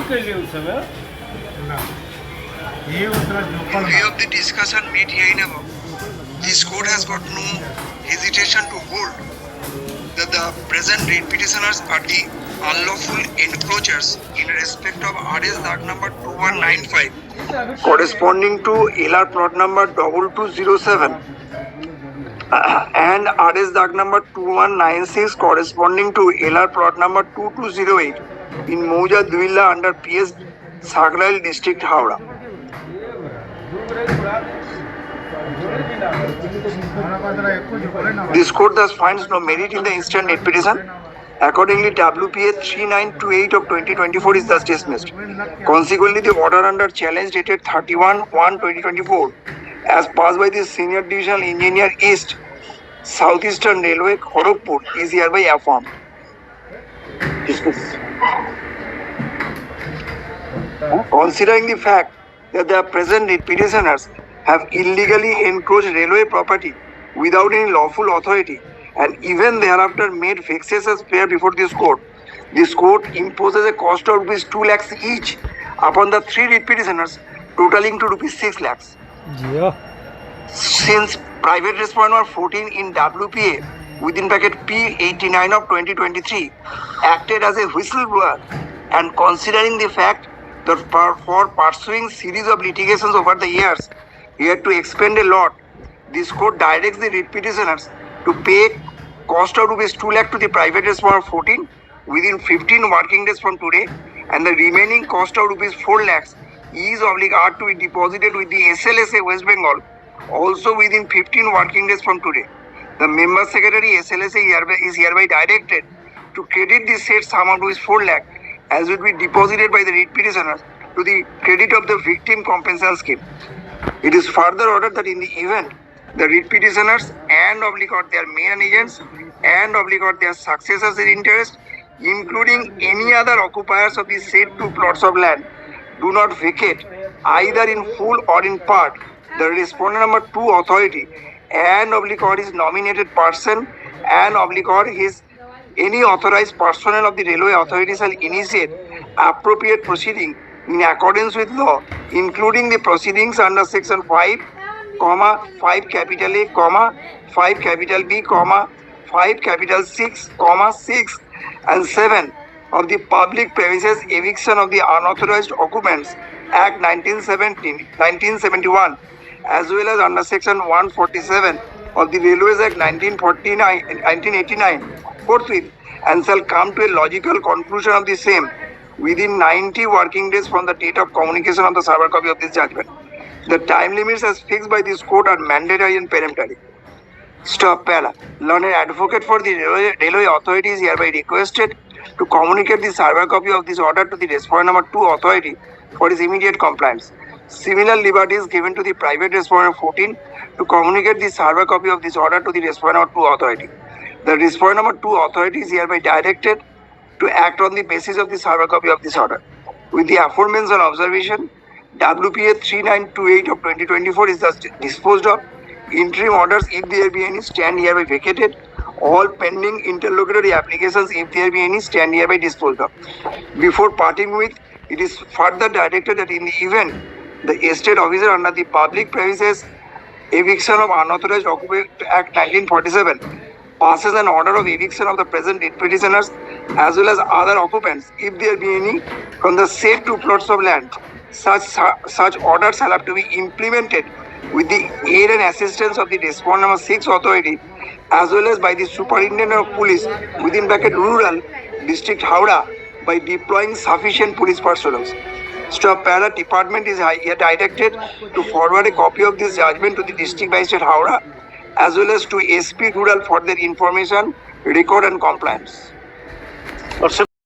view of the discussion made herein above, this court has got no hesitation to hold that the present writ petitioners are the unlawful encroachers in respect of RS Dag number 2195 corresponding to LR plot number 2207 and RS Dag number 2196 corresponding to LR plot number 2208 in Mouja Duilla under PS Sagrail district Howrah. This court thus finds no merit in the instant writ petition. Accordingly, WPA 3928 of 2024 is thus dismissed. Consequently, the order under challenge dated 31/1/2024 as passed by the Senior Divisional Engineer East, Southeastern Railway, Kharagpur is hereby affirmed. Considering the fact that the present writ petitioners have illegally encroached railway property without any lawful authority and even thereafter made vexatious prayer before this court imposes a cost of rupees 2 lakhs each upon the three writ petitioners, totaling to rupees 6 lakhs. Since private respondent 14 in WPA within bracket P89 of 2023 acted as a whistleblower, and considering the fact that for pursuing series of litigations over the years he had to expend a lot, this court directs the writ petitioners to pay cost of rupees 2 lakh to the private respondent 14 within 15 working days from today, and the remaining cost of rupees 4 lakhs is are to be deposited with the SLSA West Bengal also within 15 working days from today. The member secretary SLSA is hereby directed to credit the said sum of rupees 4 lakh as would be deposited by the writ petitioners to the credit of the victim compensation scheme. It is further ordered that in the event the writ petitioners and their main agents and their successors in interest, including any other occupiers of the said two plots of land, do not vacate either in full or in part the respondent number 2 authority and his nominated person and his any authorized personnel of the railway authority shall initiate appropriate proceeding in accordance with law, including the proceedings under section 5, 5 capital A, 5 capital B, 5 capital 6, 6 and 7 of the Public Premises Eviction of the Unauthorized Occupants Act 1971 as well as under section 147 of the Railways Act 1989 forthwith, and shall come to a logical conclusion of the same within 90 working days from the date of communication of the server copy of this judgment. The time limits as fixed by this court are mandatory and peremptory. Stop para. Learned advocate for the railway authority is hereby requested to communicate the server copy of this order to the respondent number 2 authority for his immediate compliance. Similar liberty is given to the private respondent 14 to communicate the server copy of this order to the respondent number 2 authority. The respondent number 2 authority is hereby directed to act on the basis of the server copy of this order. With the aforementioned observation, WPA 3928 of 2024 is thus disposed of. Interim orders, if there be any, stand hereby vacated. All pending interlocutory applications, if there be any, stand hereby disposed of. Before parting with, it is further directed that in the event the estate officer under the Public Premises Eviction of Unauthorized Occupant Act 1947 passes an order of eviction of the present writ petitioners as well as other occupants, if there be any, from the said two plots of land, such orders shall have to be implemented with the aid and assistance of the respondent number 6 authority as well as by the Superintendent of Police within bracket Rural District Howrah by deploying sufficient police personnel. Stop para. Department is here directed to forward a copy of this judgment to the District Magistrate Howrah as well as to SP Rural for their information, record and compliance.